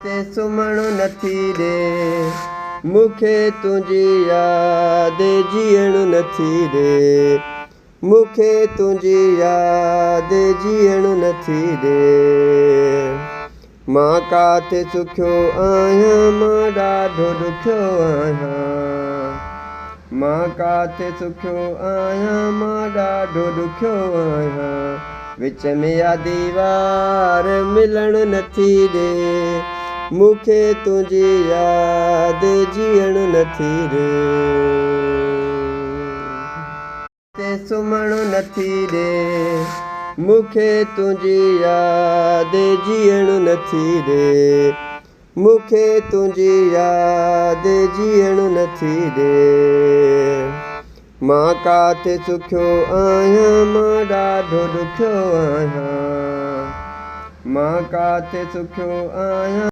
ते सुम्हणु नथी ॾे मूंखे तुंहिंजी यादि जीअणु नथी ॾे मूंखे तुंहिंजी यादि जीअणु नथी ॾे मां काथे सुखियो आहियां मां ॾाढो ॾुखियो आहियां मां काथे सुखियो आहियां मां ॾाढो ॾुखियो आहियां विच में या दीवार मिलणु नथी ॾे मूंखे तुंहिंजी यादि जीअणु नथी ॾे ते सुम्हणु नथी ॾे मूंखे तुंहिंजी यादि जीअणु नथी ॾे मूंखे तुंहिंजी यादि जीअणु नथी ॾे मां काथे सुखियो आहियां मां ॾाढो ॾुखियो आहियां मां काथे सुखियो आहियां